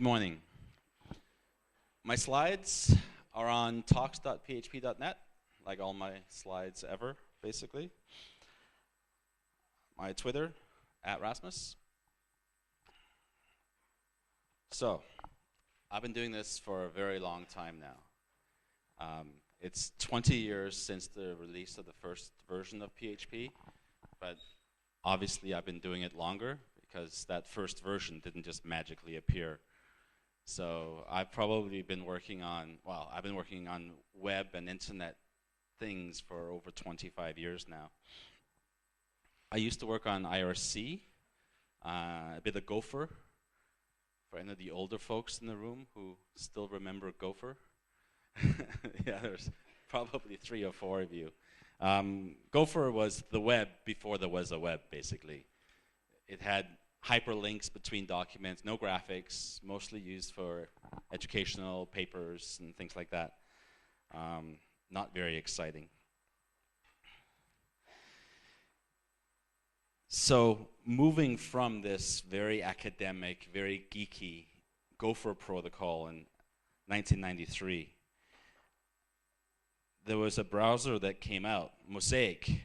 morning. My slides are on talks.php.net, like all my slides ever, basically. My Twitter, @Rasmus. So, I've been doing this for a very long time now. It's 20 years since the release of the first version of PHP, but obviously I've been doing it longer because that first version didn't just magically appear. So I've probably been working on, I've been working on web and internet things for over 25 years now. I used to work on IRC, a bit of Gopher, for any of the older folks in the room who still remember Gopher. Yeah, there's probably 3 or 4 of you. Gopher was the web before there was a web, basically. It had hyperlinks between documents, no graphics, mostly used for educational papers and things like that. Not very exciting. So moving from this very academic, very geeky Gopher protocol in 1993, there was a browser that came out, Mosaic,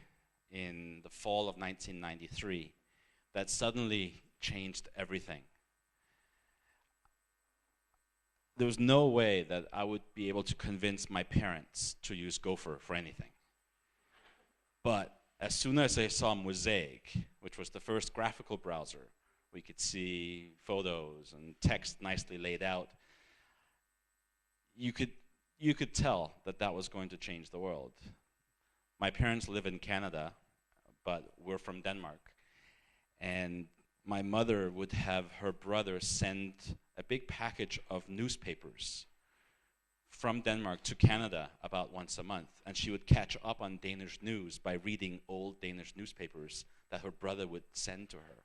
in the fall of 1993, that suddenly changed everything. There was no way that I would be able to convince my parents to use Gopher for anything. But as soon as I saw Mosaic, which was the first graphical browser, we could see photos and text nicely laid out, you could tell that that was going to change the world. My parents live in Canada, but we're from Denmark. And my mother would have her brother send a big package of newspapers from Denmark to Canada about once a month. And she would catch up on Danish news by reading old Danish newspapers that her brother would send to her.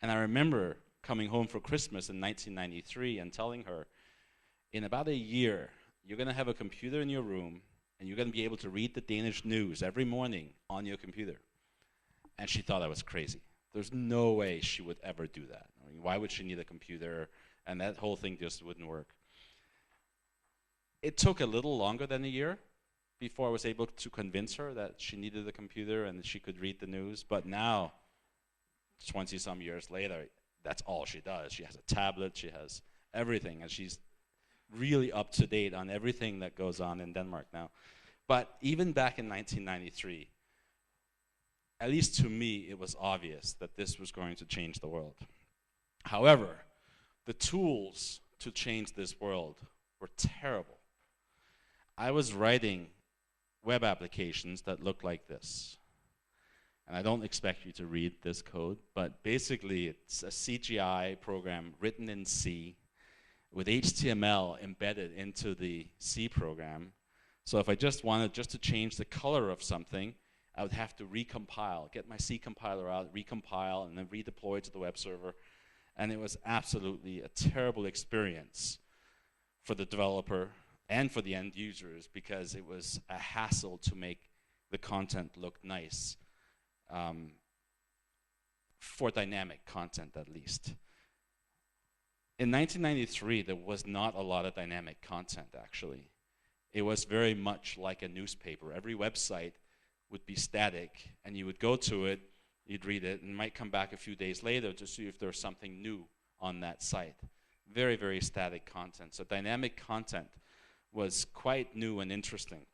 And I remember coming home for Christmas in 1993 and telling her, in about a year, you're going to have a computer in your room and you're going to be able to read the Danish news every morning on your computer. And she thought I was crazy. There's no way she would ever do that. I mean, why would she need a computer? And that whole thing just wouldn't work. It took a little longer than a year before I was able to convince her that she needed a computer and that she could read the news. But now, 20-some years later, that's all she does. She has a tablet, she has everything, and she's really up to date on everything that goes on in Denmark now. But even back in 1993, at least to me, it was obvious that this was going to change the world. However, the tools to change this world were terrible. I was writing web applications that looked like this. And I don't expect you to read this code, but basically it's a CGI program written in C with HTML embedded into the C program. So if I just wanted to change the color of something, I would have to recompile, get my C compiler out, recompile, and then redeploy to the web server. And it was absolutely a terrible experience for the developer and for the end users because it was a hassle to make the content look nice, for dynamic content at least. In 1993, there was not a lot of dynamic content, actually. It was very much like a newspaper. Every website would be static, and you would go to it, you'd read it, and might come back a few days later to see if there's something new on that site. Very, very static content. So dynamic content was quite new and interesting.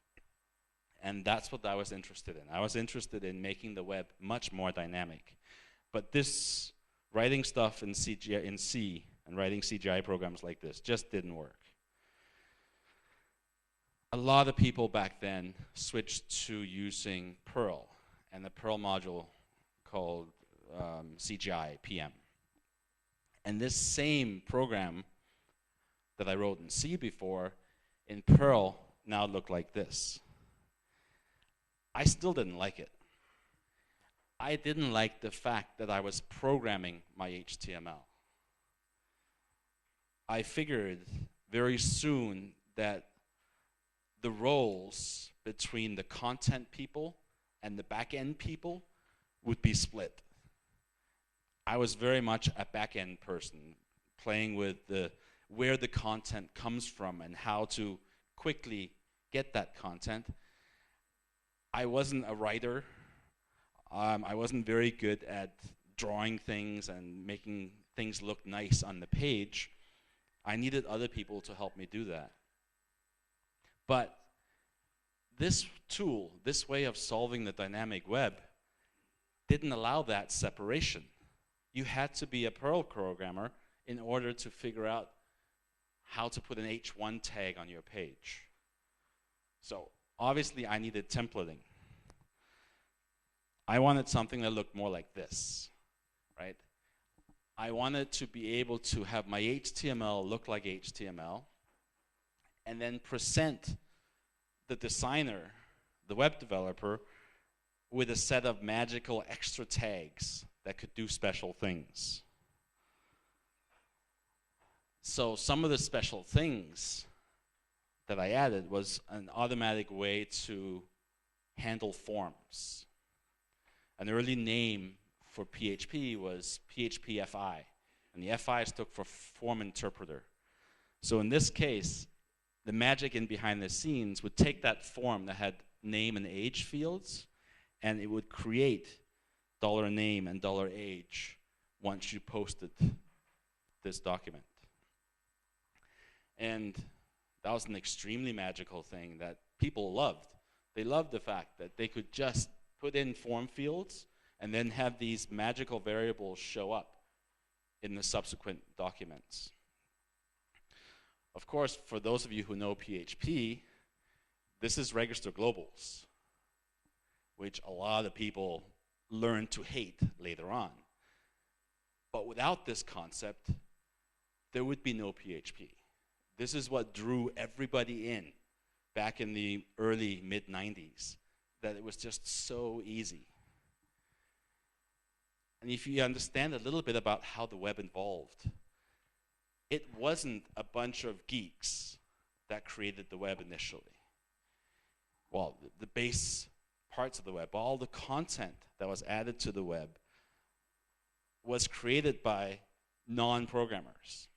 And that's what I was interested in. I was interested in making the web much more dynamic. But this writing stuff in C and writing CGI programs like this just didn't work. A lot of people back then switched to using Perl and the Perl module called CGI PM. And this same program that I wrote in C before, in Perl, now looked like this. I still didn't like it. I didn't like the fact that I was programming my HTML. I figured very soon that the roles between the content people and the back-end people would be split. I was very much a back-end person, playing with the where the content comes from and how to quickly get that content. I wasn't a writer. I wasn't very good at drawing things and making things look nice on the page. I needed other people to help me do that. But this tool, this way of solving the dynamic web, didn't allow that separation. You had to be a Perl programmer in order to figure out how to put an H1 tag on your page. So obviously I needed templating. I wanted something that looked more like this, right? I wanted to be able to have my HTML look like HTML and then present the designer, the web developer, with a set of magical extra tags that could do special things. So some of the special things that I added was an automatic way to handle forms. An early name for PHP was PHP FI, and the FI stood for Form Interpreter. So in this case, the magic in behind the scenes would take that form that had name and age fields, and it would create $name and $age once you posted this document. And that was an extremely magical thing that people loved. They loved the fact that they could just put in form fields and then have these magical variables show up in the subsequent documents. Of course, for those of you who know PHP, this is register globals, which a lot of people learn to hate later on. But without this concept, there would be no PHP. This is what drew everybody in back in the early, mid-90s, that it was just so easy. And if you understand a little bit about how the web evolved, it wasn't a bunch of geeks that created the web initially. Well, the base parts of the web, all the content that was added to the web was created by non-programmers.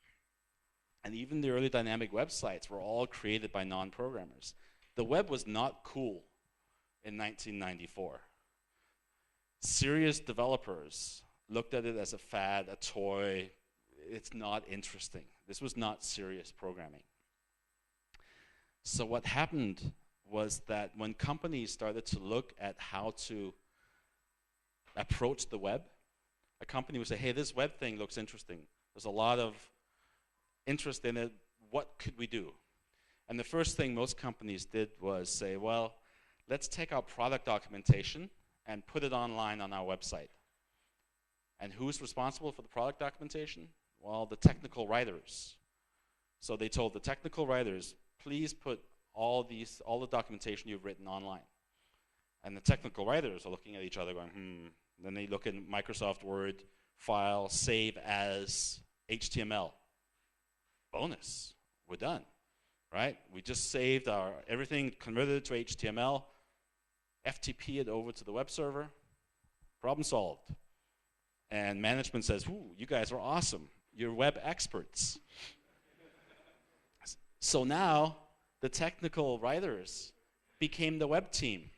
And even the early dynamic websites were all created by non-programmers. The web was not cool in 1994. Serious developers looked at it as a fad, a toy. It's not interesting. This was not serious programming. So what happened was that when companies started to look at how to approach the web, a company would say, hey, this web thing looks interesting. There's a lot of interest in it. What could we do? And the first thing most companies did was say, well, let's take our product documentation and put it online on our website. And who's responsible for the product documentation? Well, the technical writers. So they told the technical writers, please put all the documentation you've written online. And the technical writers are looking at each other going, Then they look in Microsoft Word, file, save as HTML. Bonus, we're done, right? We just saved everything, converted it to HTML, FTP it over to the web server, problem solved. And management says, ooh, you guys are awesome. You're web experts. So now the technical writers became the web team.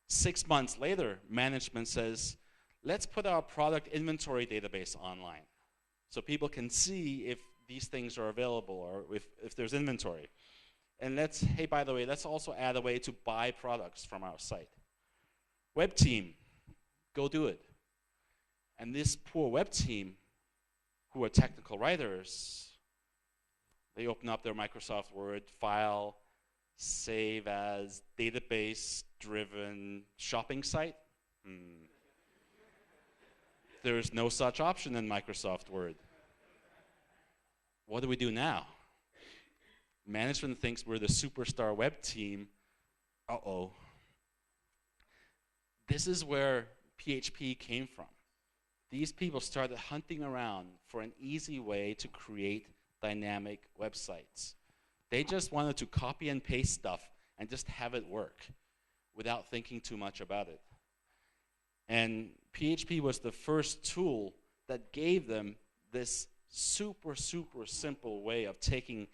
6 months later, management says, let's put our product inventory database online so people can see if these things are available or if there's inventory. And hey, by the way, let's also add a way to buy products from our site. Web team, go do it. And this poor web team, who are technical writers, they open up their Microsoft Word file, save as database-driven shopping site. There is no such option in Microsoft Word. What do we do now? Management thinks we're the superstar web team. Uh-oh. This is where PHP came from. These people started hunting around for an easy way to create dynamic websites. They just wanted to copy and paste stuff and just have it work without thinking too much about it. And PHP was the first tool that gave them this super, super simple way of taking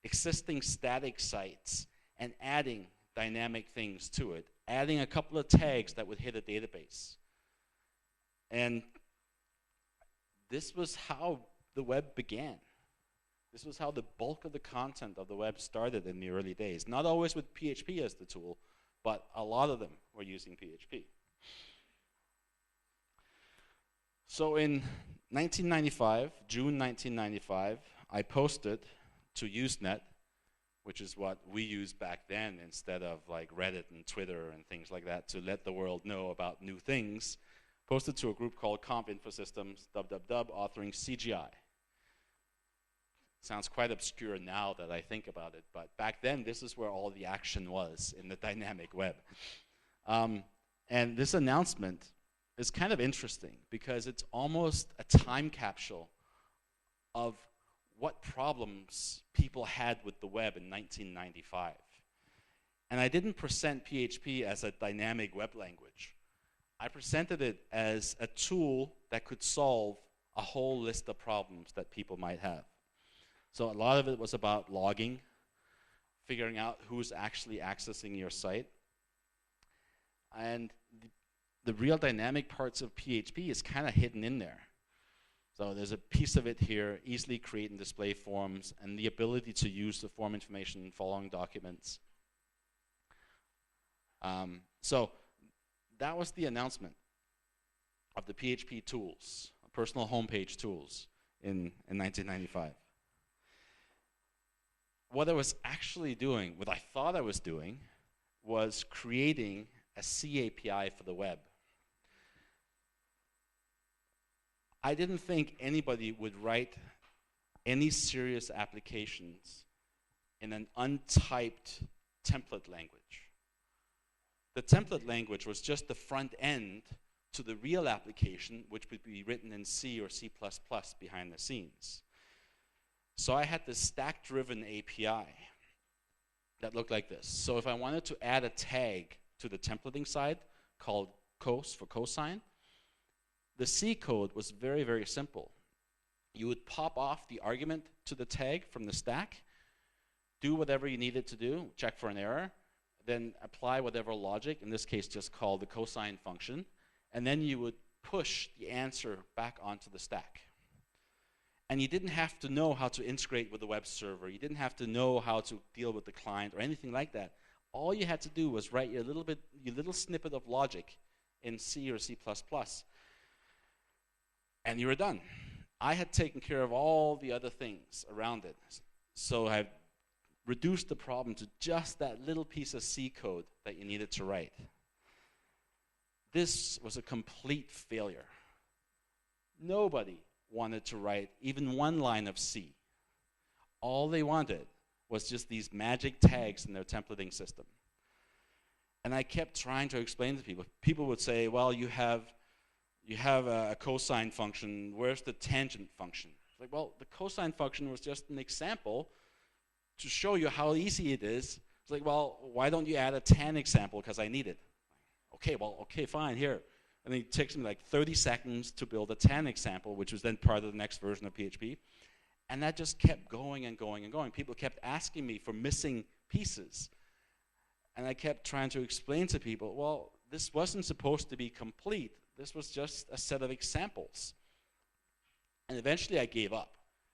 existing static sites and adding dynamic things to it, adding a couple of tags that would hit a database. And this was how the web began. This was how the bulk of the content of the web started in the early days. Not always with PHP as the tool, but a lot of them were using PHP. So in 1995, June 1995, I posted to Usenet, which is what we used back then instead of like Reddit and Twitter and things like that, to let the world know about new things. Posted to a group called Comp Infosystems, authoring CGI. Sounds quite obscure now that I think about it, but back then this is where all the action was in the dynamic web. And this announcement is kind of interesting because it's almost a time capsule of what problems people had with the web in 1995. And I didn't present PHP as a dynamic web language. I presented it as a tool that could solve a whole list of problems that people might have. So a lot of it was about logging, figuring out who's actually accessing your site. And the real dynamic parts of PHP is kind of hidden in there. So there's a piece of it here, easily create and display forms, and the ability to use the form information following documents. So that was the announcement of the PHP tools, personal homepage tools in 1995. What I was actually doing, what I thought I was doing, was creating a C API for the web. I didn't think anybody would write any serious applications in an untyped template language. The template language was just the front end to the real application, which would be written in C or C++ behind the scenes. So I had this stack-driven API that looked like this. So if I wanted to add a tag to the templating side called cos for cosine, the C code was very, very simple. You would pop off the argument to the tag from the stack, do whatever you needed to do, check for an error, then apply whatever logic, in this case just called the cosine function, and then you would push the answer back onto the stack. And you didn't have to know how to integrate with the web server. You didn't have to know how to deal with the client or anything like that. All you had to do was write your little snippet of logic in C or C++, and you were done. I had taken care of all the other things around it. So I reduced the problem to just that little piece of C code that you needed to write. This was a complete failure. Nobody wanted to write even one line of C. All they wanted was just these magic tags in their templating system. And I kept trying to explain to people. People would say, well, you have a cosine function, where's the tangent function? It's like, well, the cosine function was just an example to show you how easy it is. It's like, well, why don't you add a tan example, because I need it. Okay, fine, here. And it takes me like 30 seconds to build a tan example, which was then part of the next version of PHP. And that just kept going and going and going. People kept asking me for missing pieces. And I kept trying to explain to people, well, this wasn't supposed to be complete. This was just a set of examples. And eventually I gave up.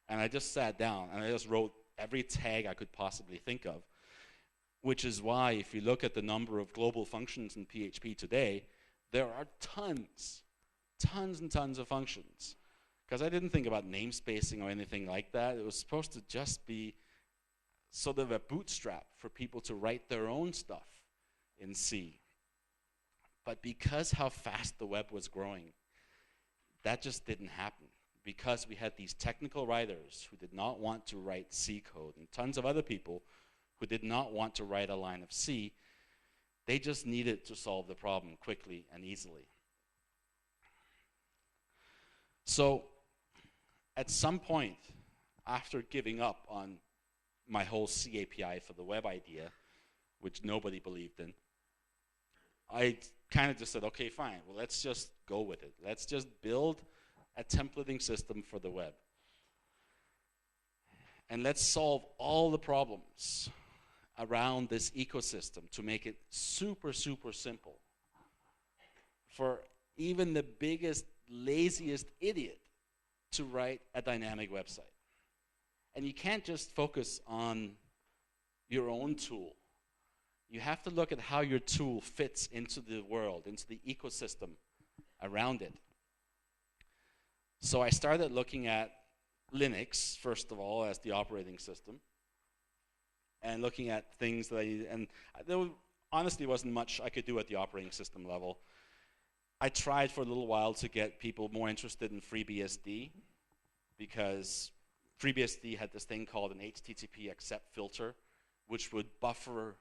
And I just sat down and I just wrote every tag I could possibly think of. Which is why, if you look at the number of global functions in PHP today, there are tons and tons of functions. Because I didn't think about namespacing or anything like that. It was supposed to just be sort of a bootstrap for people to write their own stuff in C. But because how fast the web was growing, that just didn't happen. Because we had these technical writers who did not want to write C code, and tons of other people who did not want to write a line of C, they just needed to solve the problem quickly and easily. So at some point, after giving up on my whole C API for the web idea, which nobody believed in, I kind of just said, okay, fine, well, let's just go with it. Let's just build a templating system for the web. And let's solve all the problems around this ecosystem to make it super, super simple for even the biggest, laziest idiot to write a dynamic website. And you can't just focus on your own tool. You have to look at how your tool fits into the world, into the ecosystem around it. So I started looking at Linux, first of all, as the operating system, and looking at things that there honestly wasn't much I could do at the operating system level. I tried for a little while to get people more interested in FreeBSD, because FreeBSD had this thing called an HTTP accept filter, which would buffer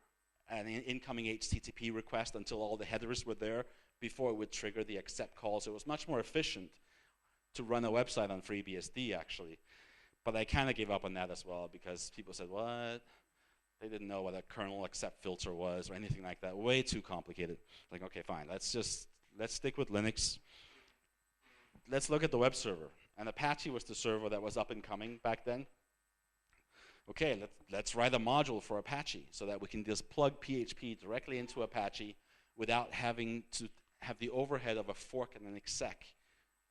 an incoming HTTP request until all the headers were there before it would trigger the accept call. So it was much more efficient to run a website on FreeBSD, actually. But I kind of gave up on that as well, because people said, what? They didn't know what a kernel accept filter was or anything like that. Way too complicated. Like, okay, fine, let's stick with Linux. Let's look at the web server. And Apache was the server that was up and coming back then. Okay, let's write a module for Apache so that we can just plug PHP directly into Apache without having to have the overhead of a fork and an exec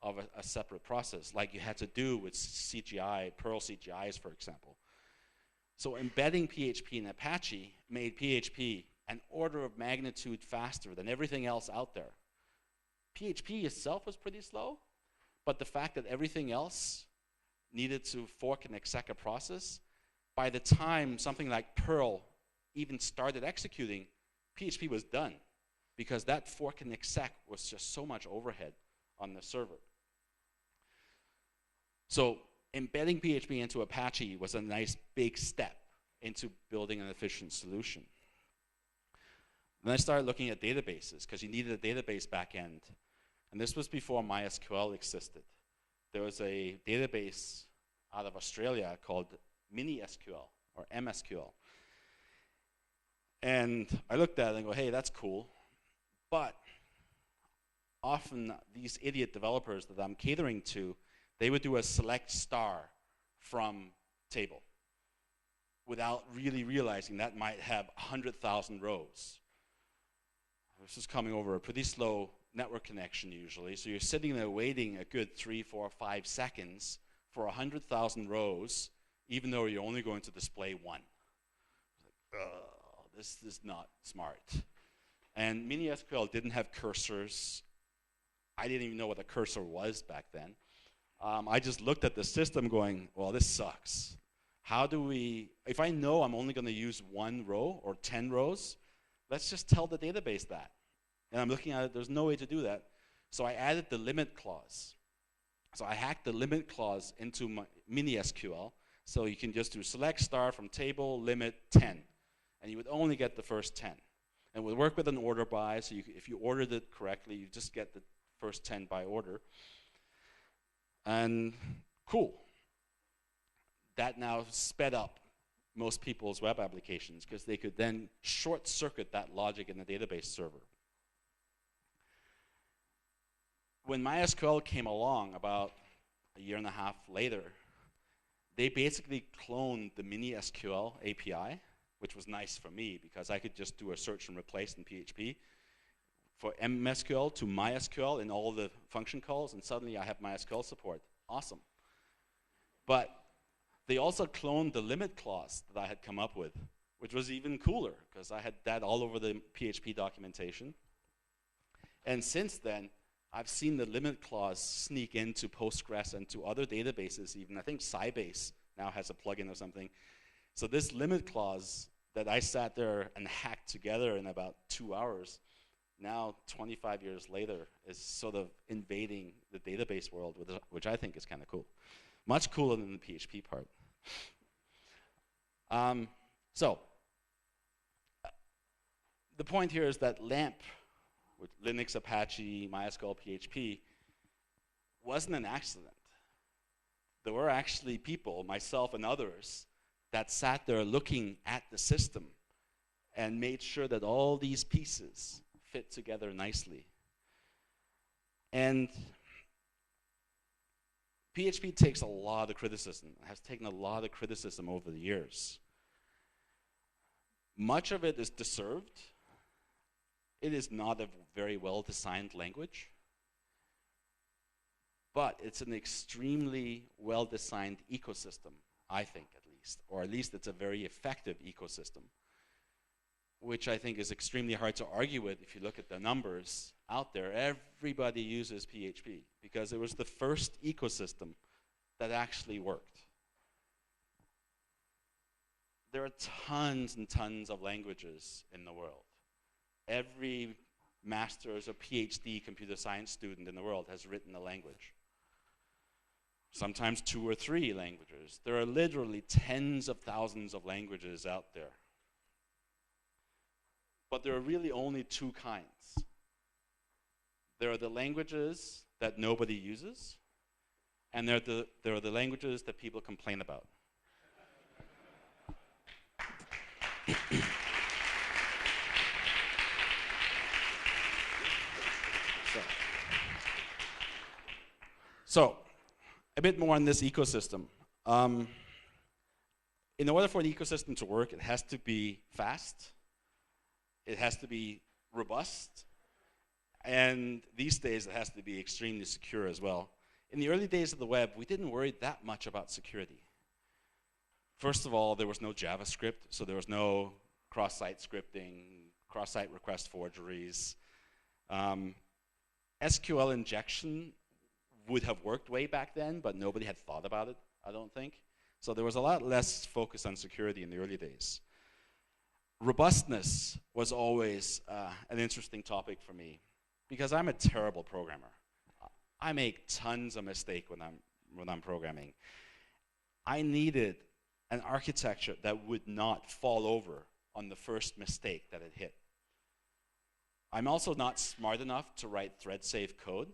of a separate process, like you had to do with CGI, Perl CGIs, for example. So embedding PHP in Apache made PHP an order of magnitude faster than everything else out there. PHP itself was pretty slow, but the fact that everything else needed to fork and exec a process, by the time something like Perl even started executing, PHP was done, because that fork and exec was just so much overhead on the server. So embedding PHP into Apache was a nice big step into building an efficient solution. Then I started looking at databases, because you needed a database backend. And this was before MySQL existed. There was a database out of Australia called MiniSQL, or MSQL. And I looked at it and go, hey, that's cool. But often these idiot developers that I'm catering to, they would do a select star from table without really realizing that might have 100,000 rows. This is coming over a pretty slow network connection usually, so you're sitting there waiting a good 3, 4, 5 seconds for 100,000 rows, even though you're only going to display one. This is not smart. And MiniSQL didn't have cursors. I didn't even know what a cursor was back then. I just looked at the system going, well, this sucks. How do we, if I know I'm only going to use 1 row or 10 rows, let's just tell the database that. And I'm looking at it, there's no way to do that. So I added the limit clause. So I hacked the limit clause into my MiniSQL, so you can just do select star from table, limit 10. And you would only get the first 10. And we'll work with an order by, so if you ordered it correctly, you just get the first 10 by order. And cool. That now sped up most people's web applications, because they could then short circuit that logic in the database server. When MySQL came along about a year and a half later, they basically cloned the MiniSQL API, which was nice for me because I could just do a search and replace in PHP for MSQL to MySQL in all the function calls, and suddenly I have MySQL support. Awesome. But they also cloned the limit clause that I had come up with, which was even cooler because I had that all over the PHP documentation. And since then, I've seen the limit clause sneak into Postgres and to other databases even. I think Sybase now has a plugin or something. So this limit clause that I sat there and hacked together in about 2 hours, now 25 years later, is sort of invading the database world, which I think is kind of cool. Much cooler than the PHP part. The point here is that LAMP, with Linux, Apache, MySQL, PHP, wasn't an accident. There were actually people, myself and others, that sat there looking at the system and made sure that all these pieces fit together nicely. And PHP takes a lot of criticism, has taken a lot of criticism over the years. Much of it is deserved. It is not a very well-designed language, but it's an extremely well-designed ecosystem, I think at least, or at least it's a very effective ecosystem, which I think is extremely hard to argue with if you look at the numbers out there. Everybody uses PHP because it was the first ecosystem that actually worked. There are tons and tons of languages in the world. Every master's or PhD computer science student in the world has written a language. Sometimes 2 or 3 languages. There are literally tens of thousands of languages out there. But there are really only 2 kinds. There are the languages that nobody uses, and there are the languages that people complain about. So, a bit more on this ecosystem. In order for an ecosystem to work, it has to be fast, it has to be robust, and these days it has to be extremely secure as well. In the early days of the web, we didn't worry that much about security. First of all, there was no JavaScript, so there was no cross-site scripting, cross-site request forgeries. SQL injection would have worked way back then, but nobody had thought about it, I don't think. So there was a lot less focus on security in the early days. Robustness was always an interesting topic for me because I'm a terrible programmer. I make tons of mistakes when I'm programming. I needed an architecture that would not fall over on the first mistake that it hit. I'm also not smart enough to write thread-safe code,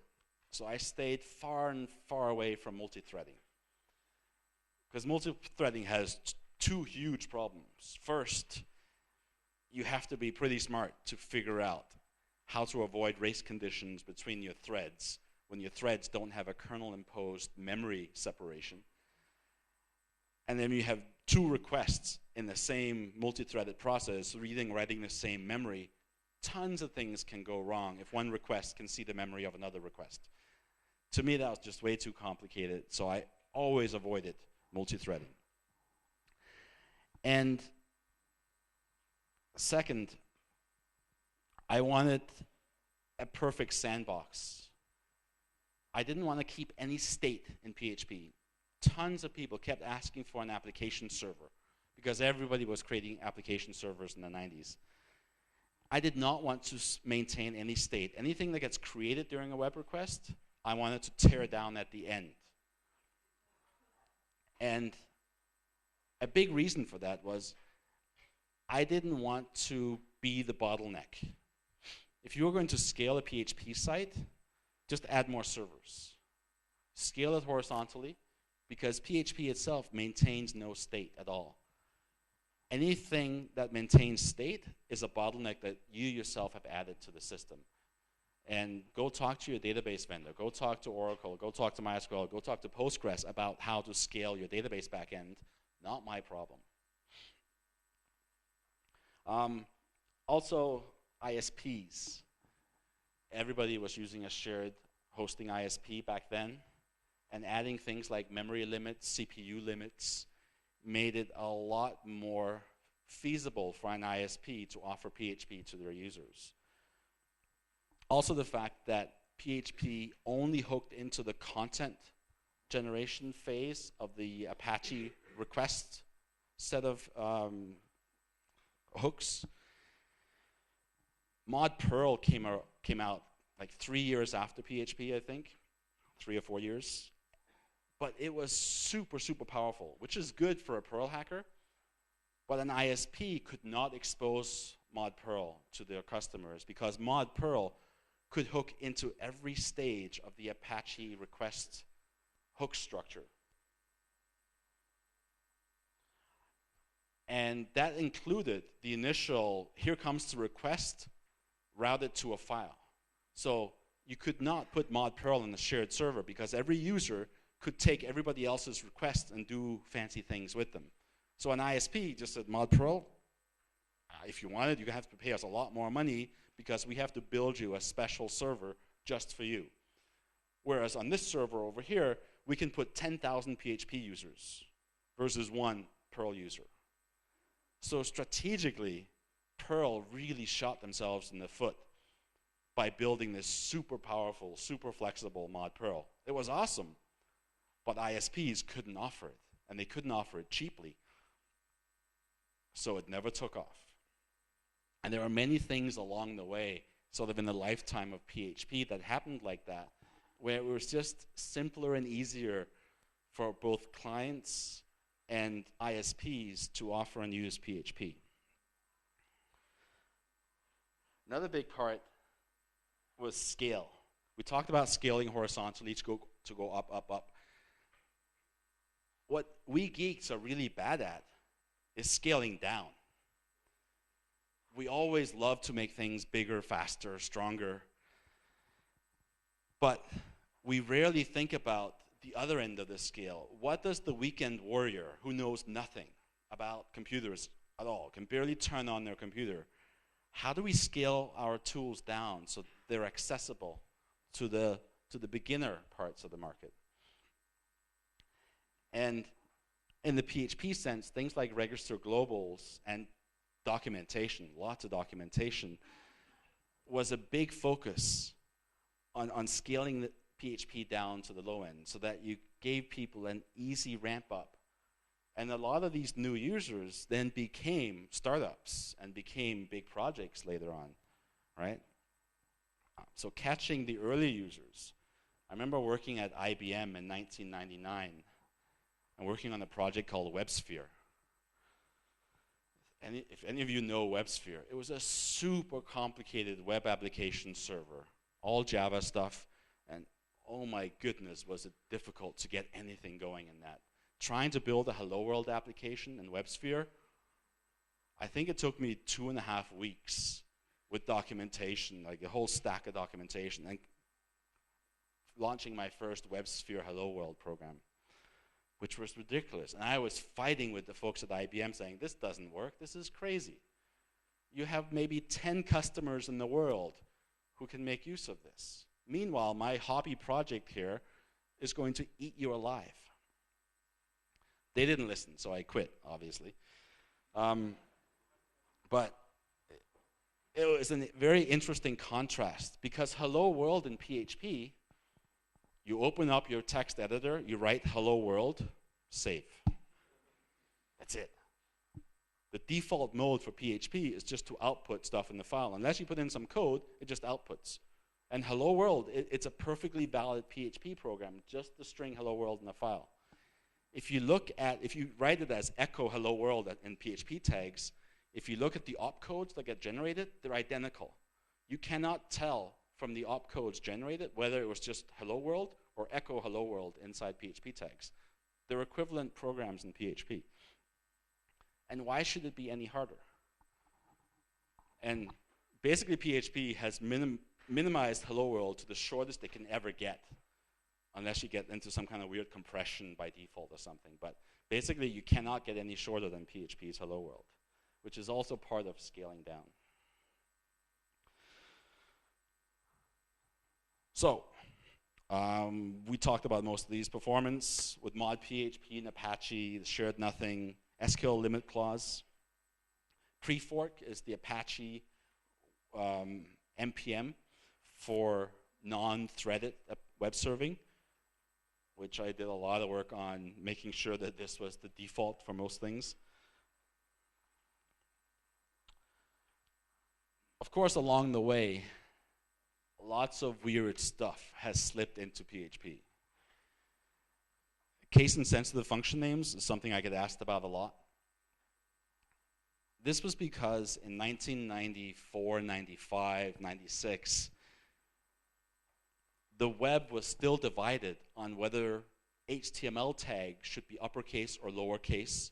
so I stayed far and far away from multi-threading. Because multi-threading has 2 huge problems. First, you have to be pretty smart to figure out how to avoid race conditions between your threads when your threads don't have a kernel-imposed memory separation. And then you have 2 requests in the same multi-threaded process, reading, writing the same memory. Tons of things can go wrong if one request can see the memory of another request. To me, that was just way too complicated, so I always avoided multi-threading. And second, I wanted a perfect sandbox. I didn't want to keep any state in PHP. Tons of people kept asking for an application server because everybody was creating application servers in the 90s. I did not want to maintain any state. Anything that gets created during a web request, I wanted to tear down at the end. And a big reason for that was I didn't want to be the bottleneck. If you were going to scale a PHP site, just add more servers. Scale it horizontally, because PHP itself maintains no state at all. Anything that maintains state is a bottleneck that you yourself have added to the system. And go talk to your database vendor, go talk to Oracle, go talk to MySQL, go talk to Postgres about how to scale your database backend. Not my problem. Also, ISPs. Everybody was using a shared hosting ISP back then, and adding things like memory limits, CPU limits, made it a lot more feasible for an ISP to offer PHP to their users. Also the fact that PHP only hooked into the content generation phase of the Apache request set of hooks. Mod Perl came out like 3 years after PHP, I think, 3 or 4 years. But it was super, super powerful, which is good for a Perl hacker. But an ISP could not expose Mod Perl to their customers because Mod Perl could hook into every stage of the Apache request hook structure. And that included the initial, here comes the request, routed to a file. So you could not put Mod Perl in a shared server because every user could take everybody else's requests and do fancy things with them. So an ISP just said, mod Perl, if you want it, you have to pay us a lot more money because we have to build you a special server just for you. Whereas on this server over here, we can put 10,000 PHP users versus one Perl user. So strategically, Perl really shot themselves in the foot by building this super powerful, super flexible mod Perl. It was awesome, but ISPs couldn't offer it, and they couldn't offer it cheaply. So it never took off. And there are many things along the way, sort of in the lifetime of PHP, that happened like that, where it was just simpler and easier for both clients and ISPs to offer and use PHP. Another big part was scale. We talked about scaling horizontally to go up, up, up. What we geeks are really bad at is scaling down. We always love to make things bigger, faster, stronger. But we rarely think about the other end of the scale. What does the weekend warrior, who knows nothing about computers at all, can barely turn on their computer, how do we scale our tools down so they're accessible to the beginner parts of the market? And in the PHP sense, things like register globals and documentation, lots of documentation, was a big focus on scaling the PHP down to the low end so that you gave people an easy ramp up. And a lot of these new users then became startups and became big projects later on, right? So catching the early users. I remember working at IBM in 1999 and working on a project called WebSphere. And if any of you know WebSphere, it was a super complicated web application server, all Java stuff, and oh my goodness, was it difficult to get anything going in that. Trying to build a Hello World application in WebSphere, I think it took me 2.5 weeks with documentation, like a whole stack of documentation, and launching my first WebSphere Hello World program, which was ridiculous. And I was fighting with the folks at IBM saying, this doesn't work, this is crazy. You have maybe 10 customers in the world who can make use of this. Meanwhile, my hobby project here is going to eat you alive. They didn't listen, so I quit, obviously. But it was a very interesting contrast, because Hello World in PHP, you open up your text editor, you write Hello World, save. That's it. The default mode for PHP is just to output stuff in the file. Unless you put in some code, it just outputs. And Hello World, it's a perfectly valid PHP program, just the string Hello World in the file. If you write it as echo Hello World in PHP tags, if you look at the opcodes that get generated, they're identical. You cannot tell from the opcodes generated whether it was just Hello World or echo Hello World inside PHP tags. They're equivalent programs in PHP. And why should it be any harder? And basically PHP has minimized Hello World to the shortest it can ever get, unless you get into some kind of weird compression by default or something. But basically you cannot get any shorter than PHP's Hello World, which is also part of scaling down. So we talked about most of these: performance with mod PHP and Apache, the shared nothing, SQL limit clause. Pre-fork is the Apache NPM for non-threaded web serving, which I did a lot of work on making sure that this was the default for most things. Of course, along the way, lots of weird stuff has slipped into PHP. Case-insensitive function names is something I get asked about a lot. This was because in 1994, 95, 96, the web was still divided on whether HTML tags should be uppercase or lowercase,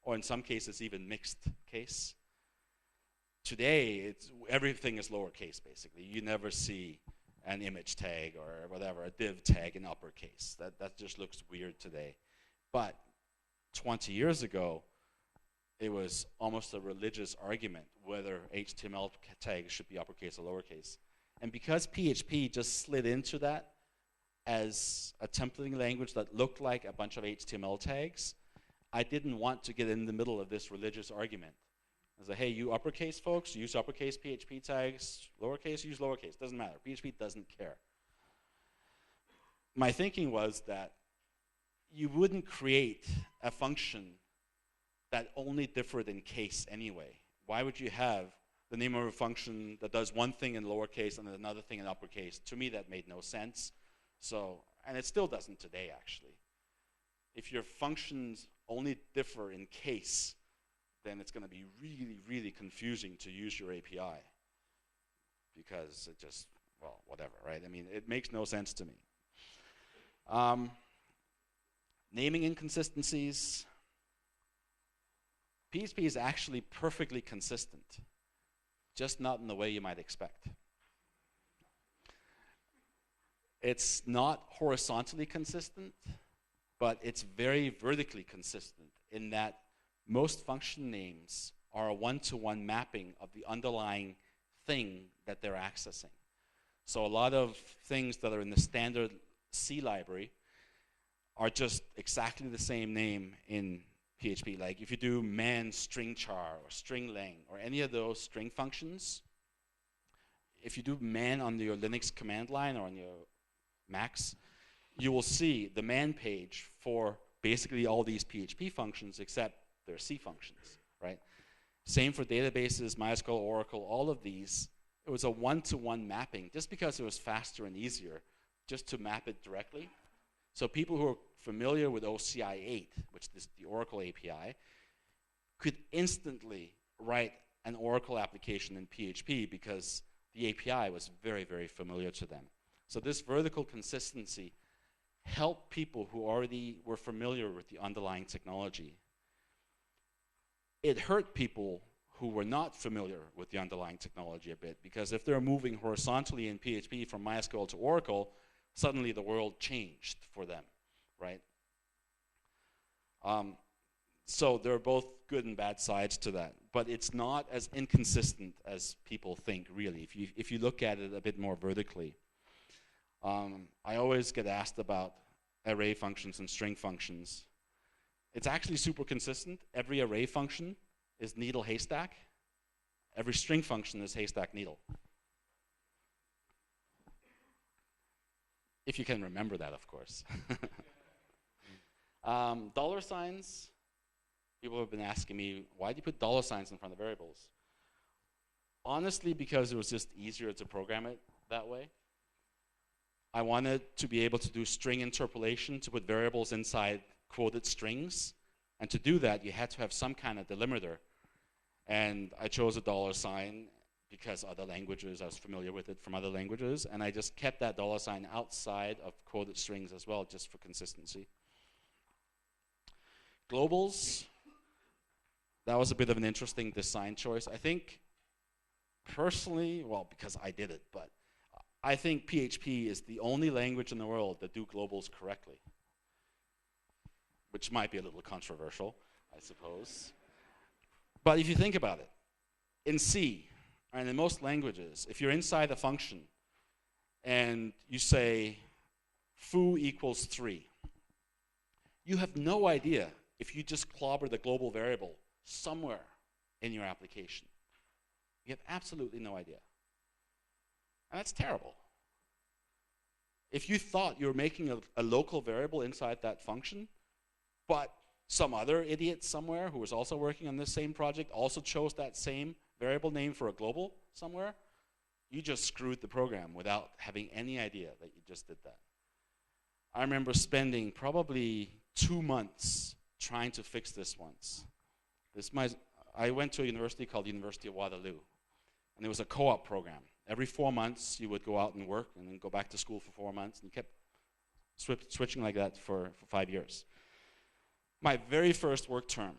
or in some cases even mixed case. Today, everything is lowercase, basically. You never see an image tag or whatever, a div tag in uppercase. That just looks weird today. But 20 years ago, it was almost a religious argument whether HTML tags should be uppercase or lowercase. And because PHP just slid into that as a templating language that looked like a bunch of HTML tags, I didn't want to get in the middle of this religious argument. I was like, hey, you uppercase folks, use uppercase PHP tags, lowercase, use lowercase, doesn't matter. PHP doesn't care. My thinking was that you wouldn't create a function that only differed in case anyway. Why would you have the name of a function that does one thing in lowercase and another thing in uppercase? To me, that made no sense. So, and it still doesn't today, actually. If your functions only differ in case, then it's going to be really, really confusing to use your API because it just, well, whatever, right? I mean, it makes no sense to me. Naming inconsistencies. PHP is actually perfectly consistent, just not in the way you might expect. It's not horizontally consistent, but it's very vertically consistent in that most function names are a one-to-one mapping of the underlying thing that they're accessing. So a lot of things that are in the standard C library are just exactly the same name in PHP. Like if you do man string char or string lang or any of those string functions, if you do man on your Linux command line or on your Macs, you will see the man page for basically all these PHP functions except they're C functions, right? Same for databases, MySQL, Oracle, all of these. It was a one-to-one mapping just because it was faster and easier just to map it directly. So people who are familiar with OCI 8, which is the Oracle API, could instantly write an Oracle application in PHP because the API was very, very familiar to them. So this vertical consistency helped people who already were familiar with the underlying technology. It hurt people who were not familiar with the underlying technology a bit, because if they're moving horizontally in PHP from MySQL to Oracle, suddenly the world changed for them, right? So there are both good and bad sides to that, but it's not as inconsistent as people think, really, if you look at it a bit more vertically. I always get asked about array functions and string functions. It's actually super consistent. Every array function is needle haystack. Every string function is haystack needle. If you can remember that, of course. Dollar signs. People have been asking me, why do you put dollar signs in front of variables? Honestly, because it was just easier to program it that way. I wanted to be able to do string interpolation to put variables inside quoted strings. And to do that, you had to have some kind of delimiter. And I chose a dollar sign because other languages, I was familiar with it from other languages, and I just kept that dollar sign outside of quoted strings as well, just for consistency. Globals, that was a bit of an interesting design choice. I think, personally, well, because I did it, but I think PHP is the only language in the world that do globals correctly, which might be a little controversial, I suppose. But if you think about it, in C, and in most languages, if you're inside a function and you say foo equals 3, you have no idea if you just clobber the global variable somewhere in your application. You have absolutely no idea. And that's terrible. If you thought you were making a local variable inside that function, but some other idiot somewhere who was also working on this same project also chose that same variable name for a global somewhere, you just screwed the program without having any idea that you just did that. I remember spending probably 2 months trying to fix this once. I went to a university called the University of Waterloo, and it was a co-op program. Every 4 months, you would go out and work and then go back to school for 4 months, and you kept switching like that for 5 years. My very first work term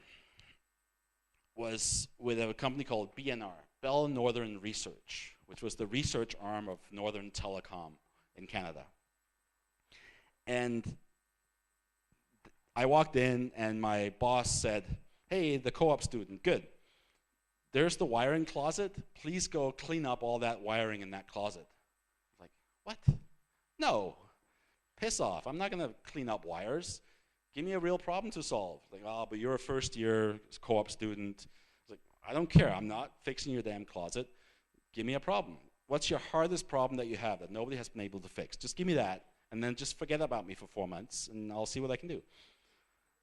was with a company called BNR, Bell Northern Research, which was the research arm of Northern Telecom in Canada. And I walked in, and my boss said, "Hey, the co-op student, good. There's the wiring closet. Please go clean up all that wiring in that closet." Like, what? No. Piss off. I'm not going to clean up wires. Give me a real problem to solve. Like, oh, but you're a first-year co-op student. Like, I don't care. I'm not fixing your damn closet. Give me a problem. What's your hardest problem that you have that nobody has been able to fix? Just give me that, and then just forget about me for 4 months, and I'll see what I can do.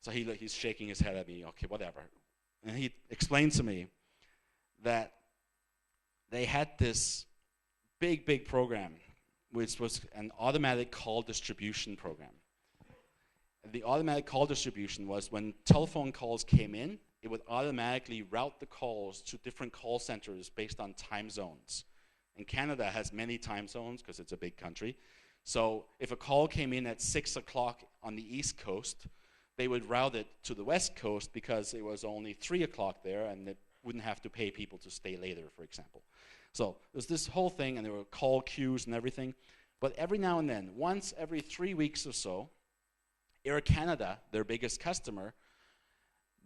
So he's shaking his head at me. Okay, whatever. And he explained to me that they had this big program, which was an automatic call distribution program. The automatic call distribution was when telephone calls came in, it would automatically route the calls to different call centers based on time zones. And Canada has many time zones because it's a big country. So if a call came in at 6 o'clock on the East Coast, they would route it to the West Coast because it was only 3 o'clock there, and it wouldn't have to pay people to stay later, for example. So there's this whole thing, and there were call queues and everything. But every now and then, once every 3 weeks or so, Air Canada, their biggest customer,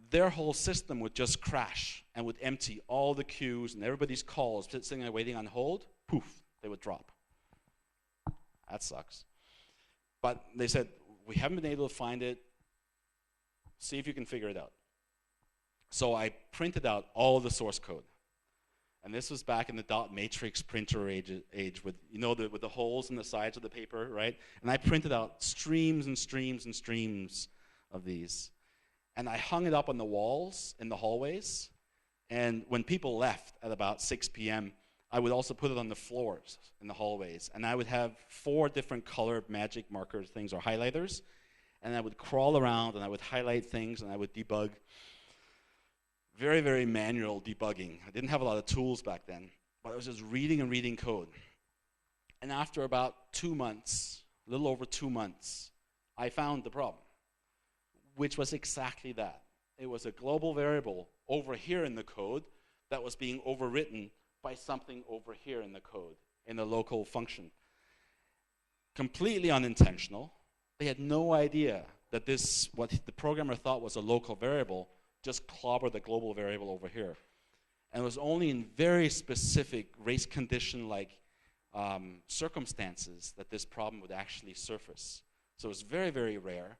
their whole system would just crash and would empty all the queues and everybody's calls sitting there waiting on hold. Poof, they would drop. That sucks. But they said, we haven't been able to find it. See if you can figure it out. So I printed out all the source code. And this was back in the dot matrix printer age with, you know, with the holes in the sides of the paper, right? And I printed out streams and streams and streams of these. And I hung it up on the walls in the hallways. And when people left at about 6 p.m., I would also put it on the floors in the hallways. And I would have 4 different colored magic marker things or highlighters. And I would crawl around and I would highlight things and I would debug. Very, very manual debugging. I didn't have a lot of tools back then, but I was just reading and reading code. And after about 2 months, a little over 2 months, I found the problem, which was exactly that. It was a global variable over here in the code that was being overwritten by something over here in the code, in a local function. Completely unintentional. They had no idea that this, what the programmer thought was a local variable, just clobber the global variable over here. And it was only in very specific race condition-like circumstances that this problem would actually surface. So it was very, very rare.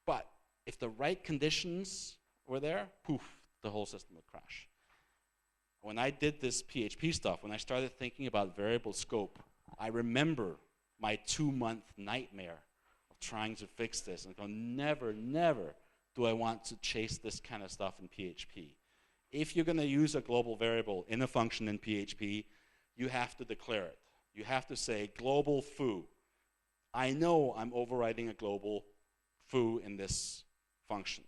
But if the right conditions were there, poof, the whole system would crash. When I did this PHP stuff, when I started thinking about variable scope, I remember my 2-month nightmare of trying to fix this. And I go, never, never do I want to chase this kind of stuff in PHP. If you're going to use a global variable in a function in PHP, you have to declare it. You have to say global foo. I know I'm overriding a global foo in this function.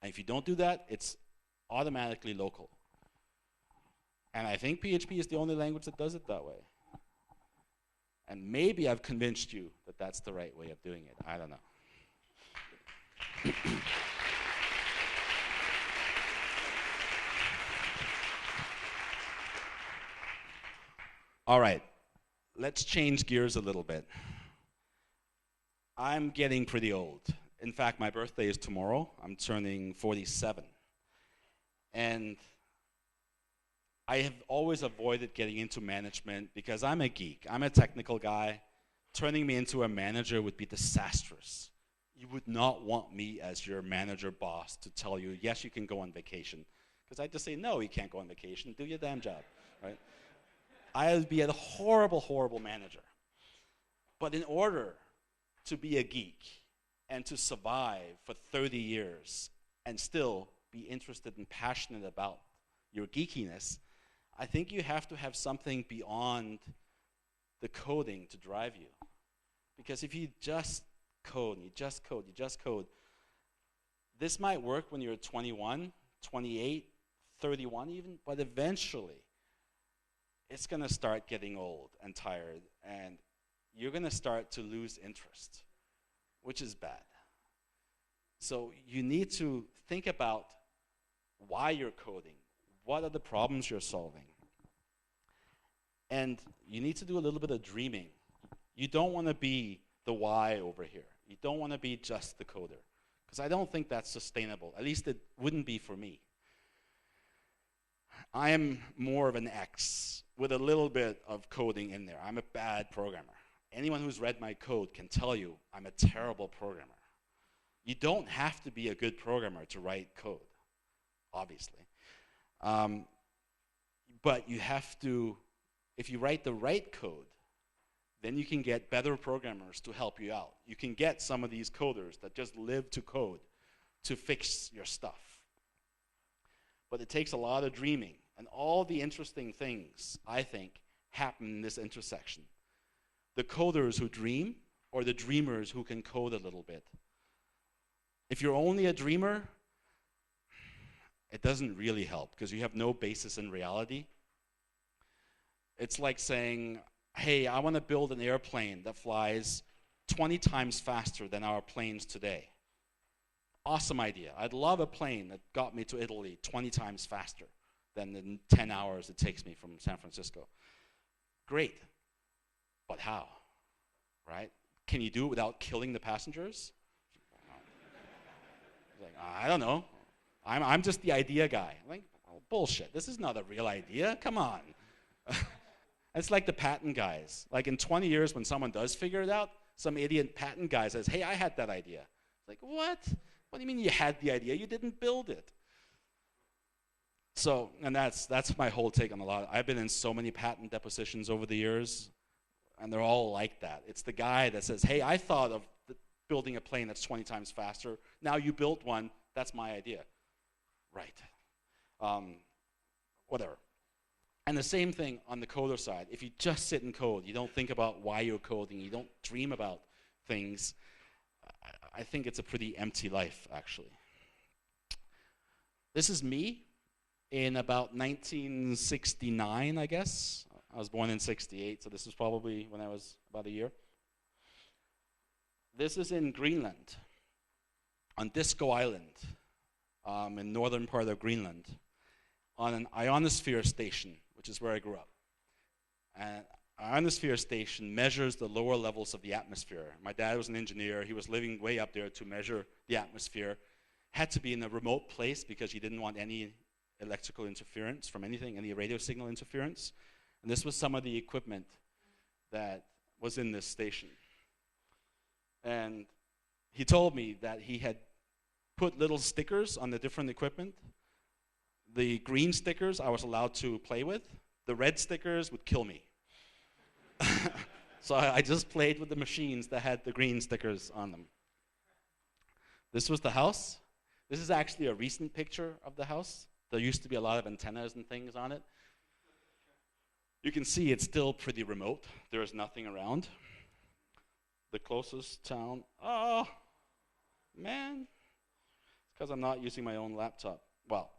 And if you don't do that, it's automatically local. And I think PHP is the only language that does it that way. And maybe I've convinced you that that's the right way of doing it. I don't know. All right, let's change gears a little bit. I'm getting pretty old. In fact, my birthday is tomorrow. I'm turning 47. And I have always avoided getting into management because I'm a geek. I'm a technical guy. Turning me into a manager would be disastrous. You would not want me as your manager boss to tell you, yes, you can go on vacation. Because I'd just say, no, you can't go on vacation. Do your damn job, right? I would be a horrible, horrible manager. But in order to be a geek and to survive for 30 years and still be interested and passionate about your geekiness, I think you have to have something beyond the coding to drive you. Because if you just code, and you just code, you just code, this might work when you're 21, 28, 31 even, but eventually it's going to start getting old and tired, and you're going to start to lose interest, which is bad. So you need to think about why you're coding. What are the problems you're solving? And you need to do a little bit of dreaming. You don't want to be the why over here. You don't want to be just the coder, because I don't think that's sustainable. At least it wouldn't be for me. I am more of an X with a little bit of coding in there. I'm a bad programmer. Anyone who's read my code can tell you I'm a terrible programmer. You don't have to be a good programmer to write code, obviously. But you have to, if you write the right code, then you can get better programmers to help you out. You can get some of these coders that just live to code to fix your stuff. But it takes a lot of dreaming. And all the interesting things, I think, happen in this intersection. The coders who dream, or the dreamers who can code a little bit. If you're only a dreamer, it doesn't really help, because you have no basis in reality. It's like saying, hey, I want to build an airplane that flies 20 times faster than our planes today. Awesome idea. I'd love a plane that got me to Italy 20 times faster than the 10 hours it takes me from San Francisco. Great, but how, right? Can you do it without killing the passengers? Like, I don't know. I'm just the idea guy. I'm like, oh, bullshit, this is not a real idea, come on. It's like the patent guys. Like in 20 years when someone does figure it out, some idiot patent guy says, hey, I had that idea. It's like, what? What do you mean you had the idea? You didn't build it. So, and that's my whole take on a lot. I've been in so many patent depositions over the years, and they're all like that. It's the guy that says, hey, I thought of building a plane that's 20 times faster. Now you built one. That's my idea. Right. Whatever. And the same thing on the coder side. If you just sit and code, you don't think about why you're coding, you don't dream about things, I think it's a pretty empty life, actually. This is me in about 1969, I guess. I was born in 68, so this is probably when I was about a year. This is in Greenland, on Disco Island, in northern part of Greenland, on an ionosphere station, which is where I grew up. And ionosphere station measures the lower levels of the atmosphere. My dad was an engineer. He was living way up there to measure the atmosphere. Had to be in a remote place because he didn't want any electrical interference from anything, any radio signal interference. And this was some of the equipment that was in this station. And he told me that he had put little stickers on the different equipment. The green stickers I was allowed to play with. The red stickers would kill me. So I just played with the machines that had the green stickers on them. This was the house. This is actually a recent picture of the house. There used to be a lot of antennas and things on it. You can see it's still pretty remote. There is nothing around. The closest town, oh, man. It's because I'm not using my own laptop. Well,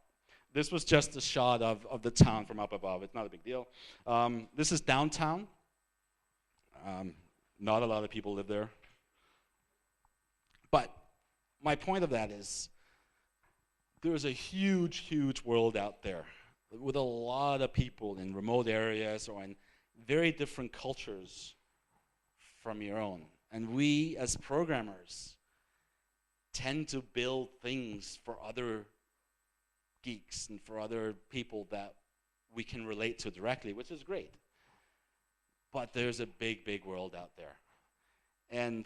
this was just a shot of the town from up above. It's not a big deal. This is downtown. Not a lot of people live there. But my point of that is there's a huge, huge world out there with a lot of people in remote areas or in very different cultures from your own. And we, as programmers, tend to build things for other geeks and for other people that we can relate to directly, which is great. But there's a big, big world out there. And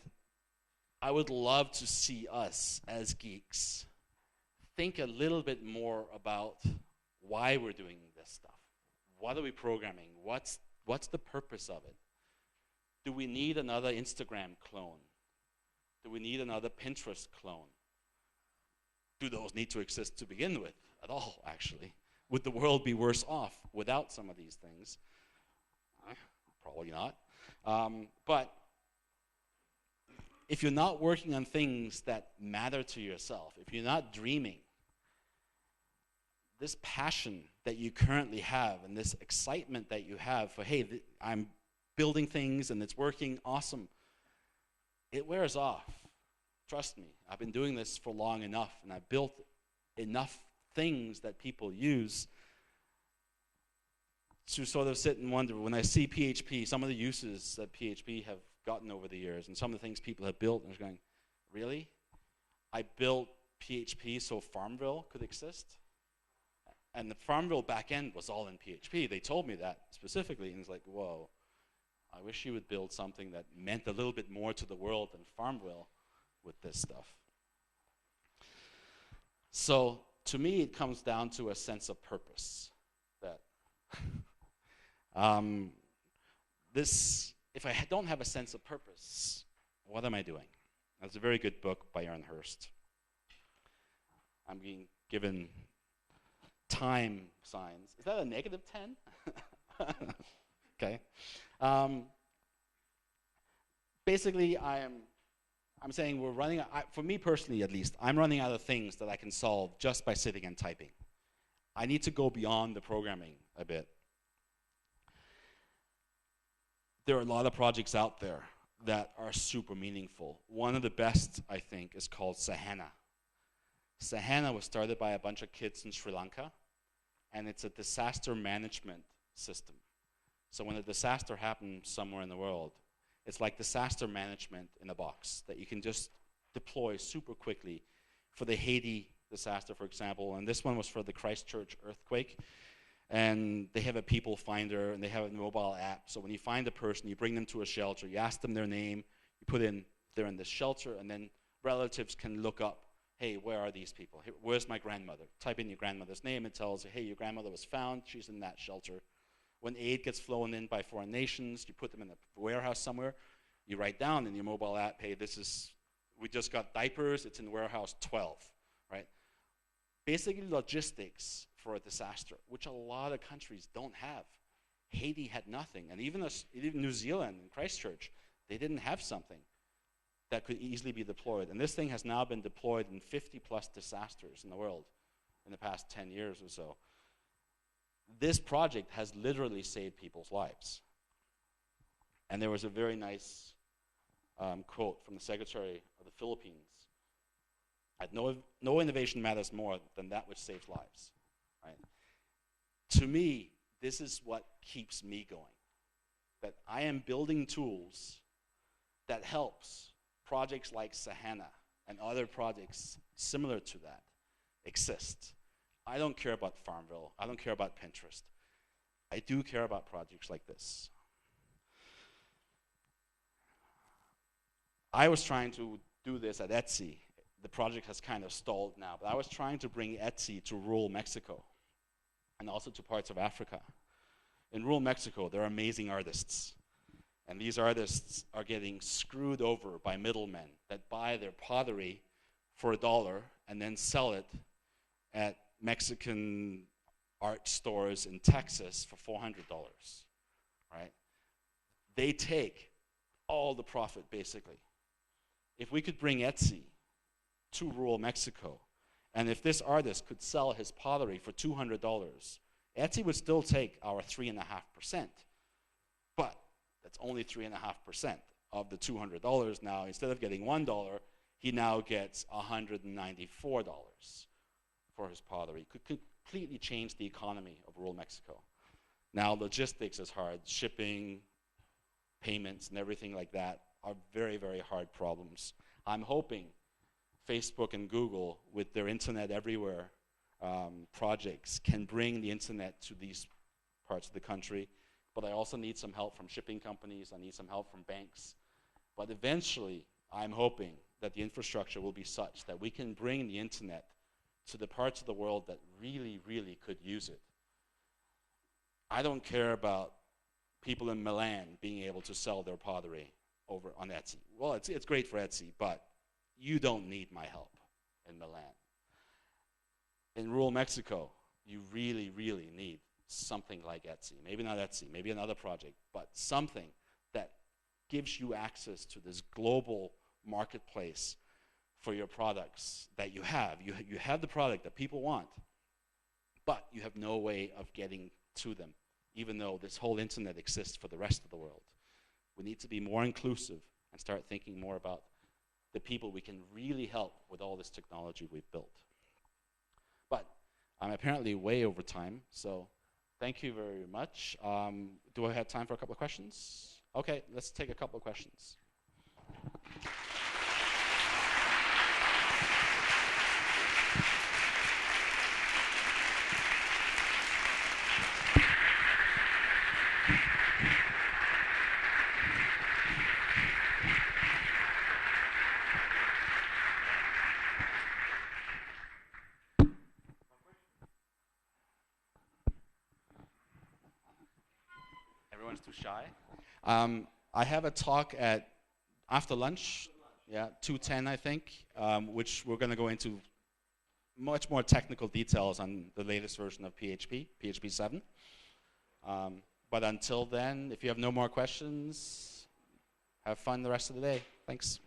I would love to see us as geeks think a little bit more about why we're doing this stuff. What are we programming? What's the purpose of it? Do we need another Instagram clone? Do we need another Pinterest clone? Do those need to exist to begin with at all, actually? Would the world be worse off without some of these things? Probably not. But if you're not working on things that matter to yourself, if you're not dreaming, this passion that you currently have and this excitement that you have for, hey, I'm building things and it's working, awesome, it wears off. Trust me, I've been doing this for long enough and I've built enough things that people use to sort of sit and wonder, when I see PHP, some of the uses that PHP have gotten over the years, and some of the things people have built, and I was going, really? I built PHP so Farmville could exist? And the Farmville backend was all in PHP. They told me that specifically, and it's like, whoa, I wish you would build something that meant a little bit more to the world than Farmville with this stuff. So to me, it comes down to a sense of purpose. That if I don't have a sense of purpose, what am I doing? That's a very good book by Aaron Hurst. I'm being given time signs. Is that a negative 10? Okay. Basically, I'm saying we're running, for me personally at least, I'm running out of things that I can solve just by sitting and typing. I need to go beyond the programming a bit. There are a lot of projects out there that are super meaningful. One of the best, I think, is called Sahana. Sahana was started by a bunch of kids in Sri Lanka, and it's a disaster management system. So when a disaster happens somewhere in the world, it's like disaster management in a box that you can just deploy super quickly for the Haiti disaster, for example. And this one was for the Christchurch earthquake. And they have a people finder, and they have a mobile app. So when you find a person, you bring them to a shelter, you ask them their name, you put in, they're in this shelter, and then relatives can look up, hey, where are these people? Hey, where's my grandmother? Type in your grandmother's name, it tells you, hey, your grandmother was found, she's in that shelter. When aid gets flown in by foreign nations, you put them in a warehouse somewhere, you write down in your mobile app, hey, we just got diapers, it's in warehouse 12, right? Basically logistics for a disaster, which a lot of countries don't have. Haiti had nothing, and even New Zealand and Christchurch, they didn't have something that could easily be deployed. And this thing has now been deployed in 50 plus disasters in the world in the past 10 years or so. This project has literally saved people's lives. And there was a very nice quote from the Secretary of the Philippines. No innovation matters more than that which saves lives. Right? To me, this is what keeps me going. That I am building tools that helps projects like Sahana and other projects similar to that exist. I don't care about Farmville. I don't care about Pinterest. I do care about projects like this. I was trying to do this at Etsy. The project has kind of stalled now, but I was trying to bring Etsy to rural Mexico and also to parts of Africa. In rural Mexico, there are amazing artists. And these artists are getting screwed over by middlemen that buy their pottery for $1 and then sell it at Mexican art stores in Texas for $400, right? They take all the profit, basically. If we could bring Etsy to rural Mexico, and if this artist could sell his pottery for $200, Etsy would still take our 3.5%, but that's only 3.5% of the $200. Now, instead of getting $1, he now gets $194 for his pottery. Could completely change the economy of rural Mexico. Now, logistics is hard. Shipping, payments, and everything like that are very, very hard problems. I'm hoping Facebook and Google, with their Internet Everywhere projects, can bring the internet to these parts of the country. But I also need some help from shipping companies. I need some help from banks. But eventually, I'm hoping that the infrastructure will be such that we can bring the internet to the parts of the world that really, really could use it. I don't care about people in Milan being able to sell their pottery over on Etsy. Well, it's great for Etsy, but you don't need my help in Milan. In rural Mexico, you really, really need something like Etsy. Maybe not Etsy, maybe another project, but something that gives you access to this global marketplace for your products that you have. You have the product that people want, but you have no way of getting to them, even though this whole internet exists for the rest of the world. We need to be more inclusive and start thinking more about the people we can really help with all this technology we've built. But I'm apparently way over time, so Thank you very much. Do I have time for a couple of questions? Okay, let's take a couple of questions. Everyone's too shy. I have a talk at after lunch, 2:10 I think, which we're going to go into much more technical details on the latest version of PHP, PHP 7. But until then, if you have no more questions, have fun the rest of the day. Thanks.